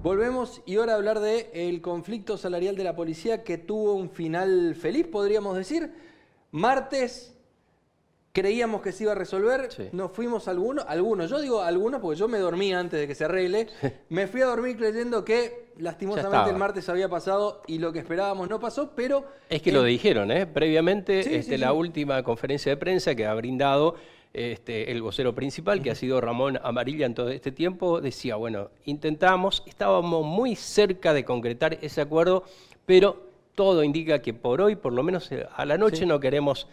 Volvemos y ahora a hablar del conflicto salarial de la policía que tuvo un final feliz, podríamos decir. Martes creíamos que se iba a resolver, Sí. nos fuimos algunos, yo digo algunos porque yo me dormí antes de que se arregle. Me fui a dormir creyendo que lastimosamente el martes había pasado y lo que esperábamos no pasó, pero... Es que lo dijeron, previamente, Sí, la sí. última conferencia de prensa que ha brindado el vocero principal, que ha sido Ramón Amarilla en todo este tiempo, decía, bueno, estábamos muy cerca de concretar ese acuerdo, pero todo indica que por hoy, por lo menos a la noche, Sí. no queremos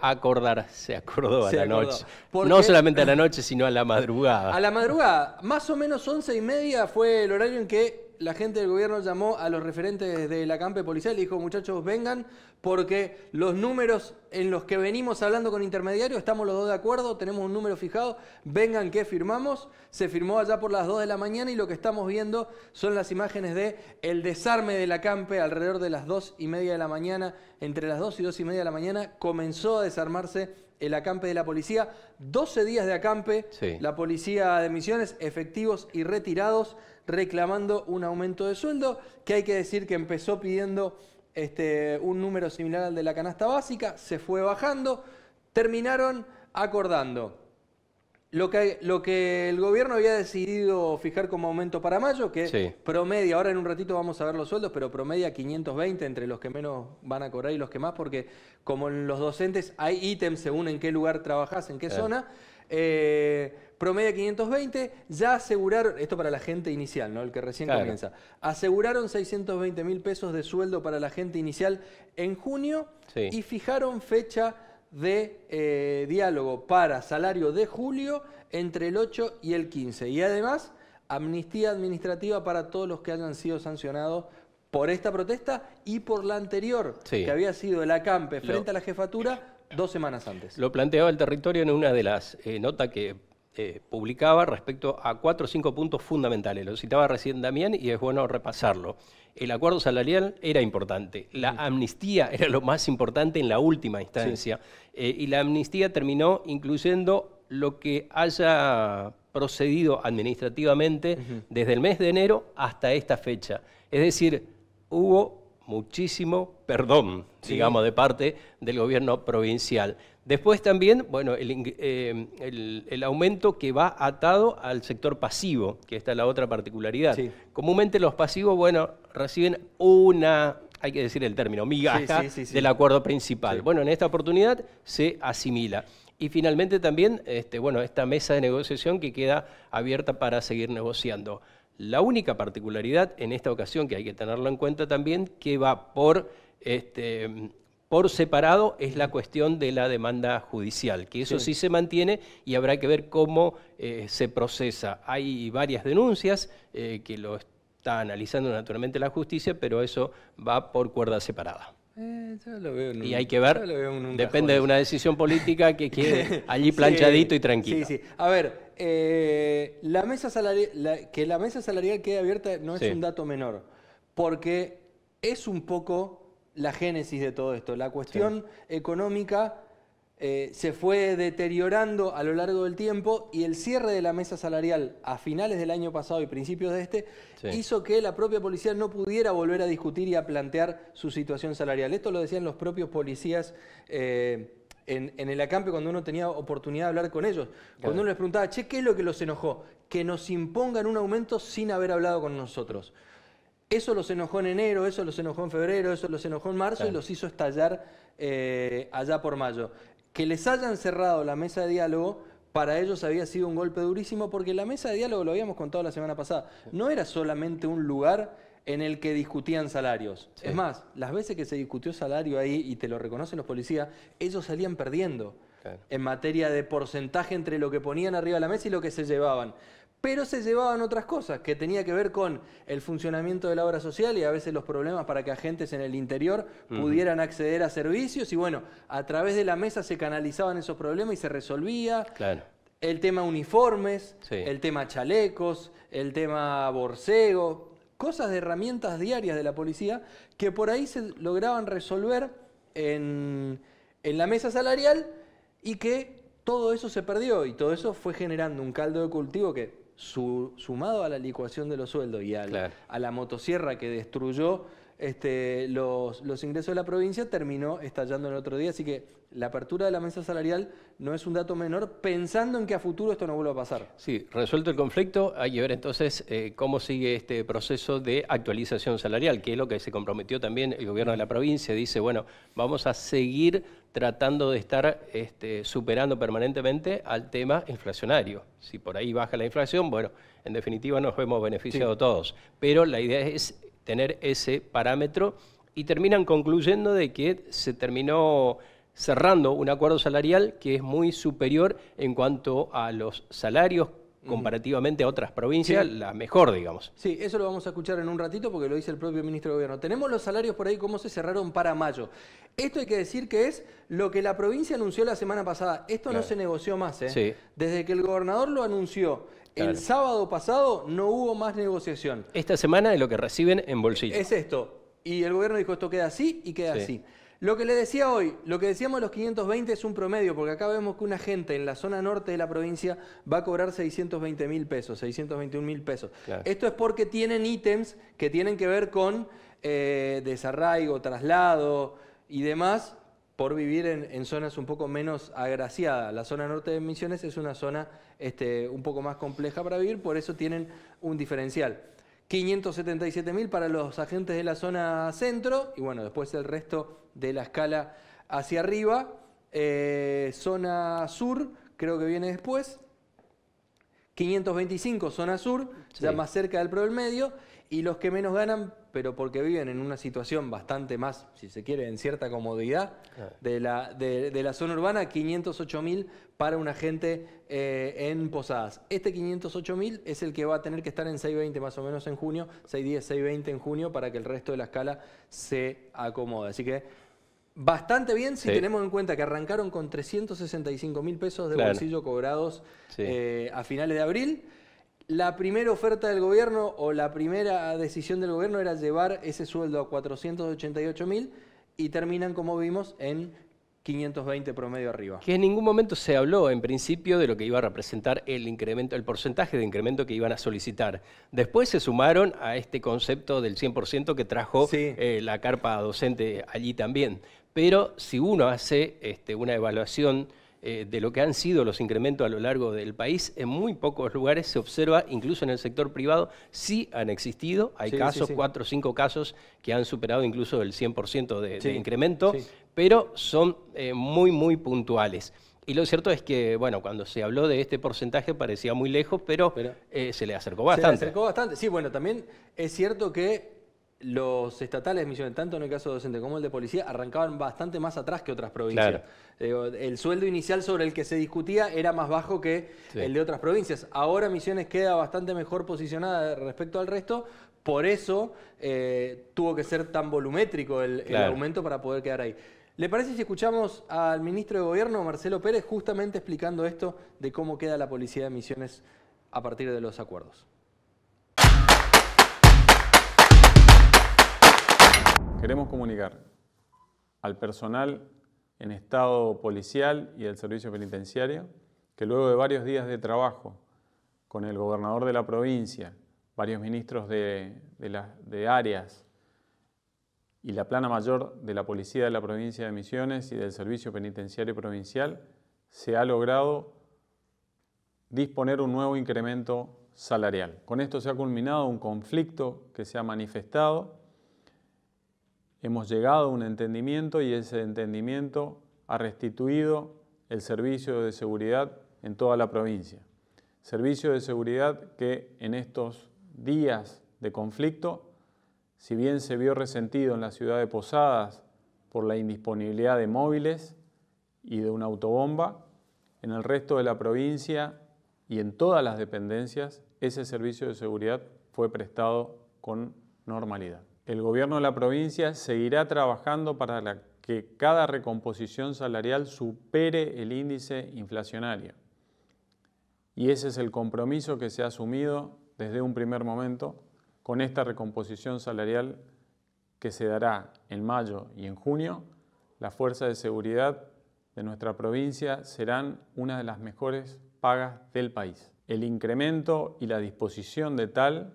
acordar. Se acordó a Se la acordó. noche. Porque- No solamente a la noche, sino a la madrugada. A la madrugada, más o menos 11:30 fue el horario en que la gente del gobierno llamó a los referentes de la campe policial y dijo, muchachos, vengan, porque los números en los que venimos hablando con intermediarios, estamos los dos de acuerdo, tenemos un número fijado, vengan que firmamos. Se firmó allá por las 2 de la mañana y lo que estamos viendo son las imágenes de el desarme de la campe alrededor de las 2:30 de la mañana. Entre las 2 y 2:30 de la mañana comenzó a desarmarse el acampe de la policía. 12 días de acampe, Sí. la policía de Misiones, efectivos y retirados, reclamando un aumento de sueldo, que hay que decir que empezó pidiendo un número similar al de la canasta básica, se fue bajando, terminaron acordando lo que el gobierno había decidido fijar como aumento para mayo, que Sí. promedia, ahora en un ratito vamos a ver los sueldos, pero promedia 520 entre los que menos van a cobrar y los que más, porque como en los docentes hay ítems según en qué lugar trabajás, en qué Claro. zona, promedia 520, ya aseguraron, esto para la gente inicial, ¿no? El que recién Claro. comienza, aseguraron 620.000 pesos de sueldo para la gente inicial en junio. Sí. Y fijaron fecha de diálogo para salario de julio entre el 8 y el 15. Y además, amnistía administrativa para todos los que hayan sido sancionados por esta protesta y por la anterior, Sí. que había sido el acampe frente a la jefatura 2 semanas antes. Lo planteaba el territorio en una de las notas que publicaba respecto a 4 o 5 puntos fundamentales. Lo citaba recién Damián y es bueno repasarlo. El acuerdo salarial era importante, la amnistía era lo más importante en la última instancia, y la amnistía terminó incluyendo lo que haya procedido administrativamente desde el mes de enero hasta esta fecha. Es decir, hubo muchísimo perdón, digamos, de parte del gobierno provincial. Después también, bueno, el aumento que va atado al sector pasivo, que esta es la otra particularidad. Sí. Comúnmente los pasivos, bueno, reciben una, hay que decir el término, migaja Sí. del acuerdo principal. Sí. Bueno, en esta oportunidad se asimila. Y finalmente también, bueno, esta mesa de negociación que queda abierta para seguir negociando. La única particularidad en esta ocasión, que hay que tenerlo en cuenta también, que va por separado, es la cuestión de la demanda judicial, que eso sí se mantiene y habrá que ver cómo se procesa. Hay varias denuncias que lo está analizando naturalmente la justicia, pero eso va por cuerda separada. Yo lo veo en Y hay que ver, yo lo veo en un depende de cajón. una decisión política que quede allí planchadito y tranquilo. Sí. A ver, la mesa salarial, que la mesa salarial quede abierta no es Sí. un dato menor, porque es un poco la génesis de todo esto. La cuestión económica se fue deteriorando a lo largo del tiempo y el cierre de la mesa salarial a finales del año pasado y principios de hizo que la propia policía no pudiera volver a discutir y a plantear su situación salarial. Esto lo decían los propios policías en el acampe cuando uno tenía oportunidad de hablar con ellos. Cuando uno les preguntaba, che, ¿qué es lo que los enojó? Que nos impongan un aumento sin haber hablado con nosotros. Eso los enojó en enero, eso los enojó en febrero, eso los enojó en marzo y los hizo estallar allá por mayo. Que les hayan cerrado la mesa de diálogo para ellos había sido un golpe durísimo, porque la mesa de diálogo, lo habíamos contado la semana pasada, no era solamente un lugar en el que discutían salarios. Sí. Es más, las veces que se discutió salario ahí, y te lo reconocen los policías, ellos salían perdiendo en materia de porcentaje entre lo que ponían arriba de la mesa y lo que se llevaban. Pero se llevaban otras cosas, que tenía que ver con el funcionamiento de la obra social y a veces los problemas para que agentes en el interior pudieran acceder a servicios. Y bueno, a través de la mesa se canalizaban esos problemas y se resolvía. Claro. El tema uniformes, Sí. el tema chalecos, el tema borcego, cosas de herramientas diarias de la policía que por ahí se lograban resolver en la mesa salarial y que todo eso se perdió y todo eso fue generando un caldo de cultivo que sumado a la licuación de los sueldos y Claro. a la motosierra que destruyó los ingresos de la provincia, terminó estallando el otro día. Así que la apertura de la mesa salarial no es un dato menor, pensando en que a futuro esto no vuelva a pasar. Sí, resuelto el conflicto, hay que ver entonces cómo sigue este proceso de actualización salarial, que es lo que se comprometió también el gobierno de la provincia. Dice, bueno, vamos a seguir tratando de estar superando permanentemente al tema inflacionario. Si por ahí baja la inflación, bueno, en definitiva nos vemos beneficiados todos. Pero la idea es tener ese parámetro y terminan concluyendo de que se terminó cerrando un acuerdo salarial que es muy superior en cuanto a los salarios comparativamente a otras provincias, la mejor, digamos. Sí, eso lo vamos a escuchar en un ratito porque lo dice el propio ministro de Gobierno. Tenemos los salarios por ahí, cómo se cerraron para mayo. Esto hay que decir que es lo que la provincia anunció la semana pasada. Esto no se negoció más, ¿eh? Sí. Desde que el gobernador lo anunció el sábado pasado, no hubo más negociación. Esta semana es lo que reciben en bolsillo. Es esto. Y el gobierno dijo, esto queda así y queda así. Lo que le decía hoy, lo que decíamos los 520 es un promedio, porque acá vemos que una gente en la zona norte de la provincia va a cobrar 620.000 pesos, 621.000 pesos. Claro. Esto es porque tienen ítems que tienen que ver con desarraigo, traslado y demás, por vivir en zonas un poco menos agraciadas. La zona norte de Misiones es una zona un poco más compleja para vivir, por eso tienen un diferencial. 577.000 para los agentes de la zona centro y bueno, después el resto de la escala hacia arriba. Zona sur creo que viene después. 525 zona sur, ya más cerca del promedio, y los que menos ganan, pero porque viven en una situación bastante más, si se quiere, en cierta comodidad de la zona urbana, 508.000 para un agente en Posadas. Este 508.000 es el que va a tener que estar en 620 más o menos en junio, 610, 620 en junio, para que el resto de la escala se acomode. Así que bastante bien si tenemos en cuenta que arrancaron con 365.000 pesos de bolsillo cobrados a finales de abril. La primera oferta del gobierno o la primera decisión del gobierno era llevar ese sueldo a 488.000 y terminan, como vimos, en 520 promedio arriba. Que en ningún momento se habló, en principio, de lo que iba a representar el incremento, el porcentaje de incremento que iban a solicitar. Después se sumaron a este concepto del 100% que trajo la carpa docente allí también. Pero si uno hace una evaluación de lo que han sido los incrementos a lo largo del país, en muy pocos lugares se observa, incluso en el sector privado, sí han existido, hay casos, 4 o 5 casos que han superado incluso el 100% de incremento, pero son muy puntuales. Y lo cierto es que, bueno, cuando se habló de este porcentaje parecía muy lejos, pero se le acercó bastante. Se le acercó bastante, sí, bueno, también es cierto que los estatales de Misiones, tanto en el caso docente como el de policía, arrancaban bastante más atrás que otras provincias. El sueldo inicial sobre el que se discutía era más bajo que el de otras provincias. Ahora Misiones queda bastante mejor posicionada respecto al resto, por eso tuvo que ser tan volumétrico el aumento para poder quedar ahí. ¿Le parece si escuchamos al ministro de Gobierno, Marcelo Pérez, justamente explicando esto de cómo queda la policía de Misiones a partir de los acuerdos? Queremos comunicar al personal en estado policial y del servicio penitenciario que luego de varios días de trabajo con el gobernador de la provincia, varios ministros de áreas y la plana mayor de la Policía de la Provincia de Misiones y del Servicio Penitenciario Provincial, se ha logrado disponer un nuevo incremento salarial. Con esto se ha culminado un conflicto que se ha manifestado. Hemos llegado a un entendimiento y ese entendimiento ha restituido el servicio de seguridad en toda la provincia. Servicio de seguridad que en estos días de conflicto, si bien se vio resentido en la ciudad de Posadas por la indisponibilidad de móviles y de una autobomba, en el resto de la provincia y en todas las dependencias, ese servicio de seguridad fue prestado con normalidad. El gobierno de la provincia seguirá trabajando para que cada recomposición salarial supere el índice inflacionario. Y ese es el compromiso que se ha asumido desde un primer momento con esta recomposición salarial que se dará en mayo y en junio. Las fuerzas de seguridad de nuestra provincia serán una de las mejores pagas del país. El incremento y la disposición de tal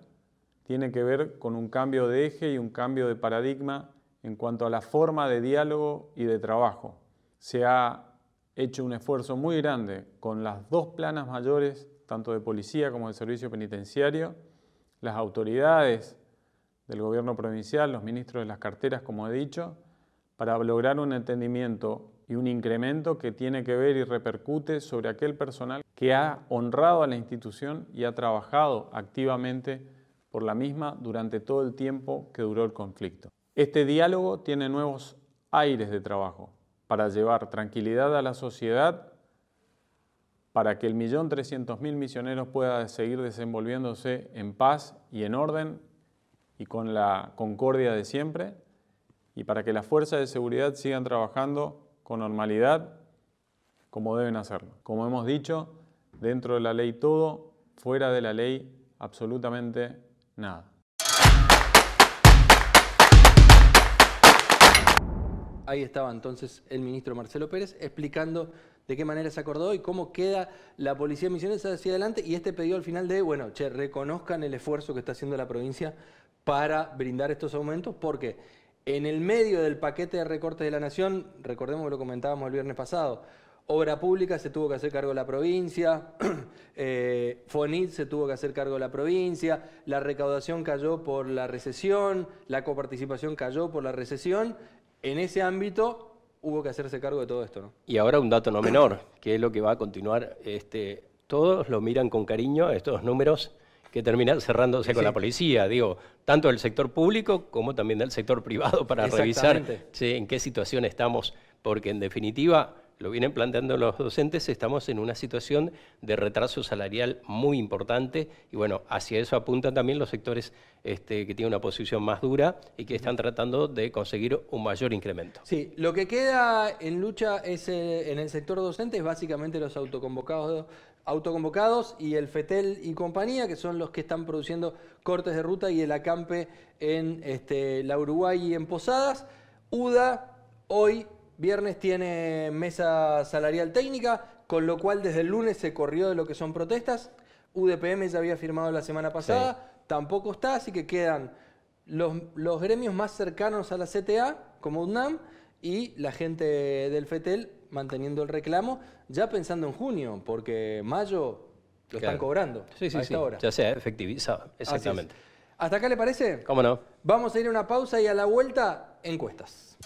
tiene que ver con un cambio de eje y un cambio de paradigma en cuanto a la forma de diálogo y de trabajo. Se ha hecho un esfuerzo muy grande con las dos planas mayores, tanto de policía como de servicio penitenciario, las autoridades del gobierno provincial, los ministros de las carteras, como he dicho, para lograr un entendimiento y un incremento que tiene que ver y repercute sobre aquel personal que ha honrado a la institución y ha trabajado activamente por la misma durante todo el tiempo que duró el conflicto. Este diálogo tiene nuevos aires de trabajo para llevar tranquilidad a la sociedad, para que el 1.300.000 misioneros pueda seguir desenvolviéndose en paz y en orden y con la concordia de siempre, y para que las fuerzas de seguridad sigan trabajando con normalidad como deben hacerlo. Como hemos dicho, dentro de la ley todo, fuera de la ley absolutamente nada. Ahí estaba entonces el ministro Marcelo Pérez explicando de qué manera se acordó y cómo queda la policía misionera hacia adelante, y este pedido al final de, bueno, che, reconozcan el esfuerzo que está haciendo la provincia para brindar estos aumentos, porque en el medio del paquete de recortes de la Nación, recordemos que lo comentábamos el viernes pasado, Obra Pública se tuvo que hacer cargo de la provincia, FONIT se tuvo que hacer cargo de la provincia, la recaudación cayó por la recesión, la coparticipación cayó por la recesión. En ese ámbito hubo que hacerse cargo de todo esto, ¿no? Y ahora un dato no menor, que es lo que va a continuar. Todos lo miran con cariño a estos números que terminan cerrándose con la policía, digo, tanto del sector público como también del sector privado, para revisar en qué situación estamos, porque en definitiva, lo vienen planteando los docentes, estamos en una situación de retraso salarial muy importante, y bueno, hacia eso apuntan también los sectores que tienen una posición más dura y que están tratando de conseguir un mayor incremento. Sí, lo que queda en lucha es en el sector docente es básicamente los autoconvocados y el FETEL y compañía, que son los que están produciendo cortes de ruta, y el acampe en la Uruguay y en Posadas. UDA hoy, viernes, tiene mesa salarial técnica, con lo cual desde el lunes se corrió de lo que son protestas. UDPM ya había firmado la semana pasada, tampoco está, así que quedan los gremios más cercanos a la CTA, como UNAM, y la gente del FETEL manteniendo el reclamo, ya pensando en junio, porque mayo lo están cobrando a esta hora. Ya se ha efectivizado, exactamente. ¿Hasta acá le parece? ¿Cómo no? Vamos a ir a una pausa y a la vuelta, encuestas.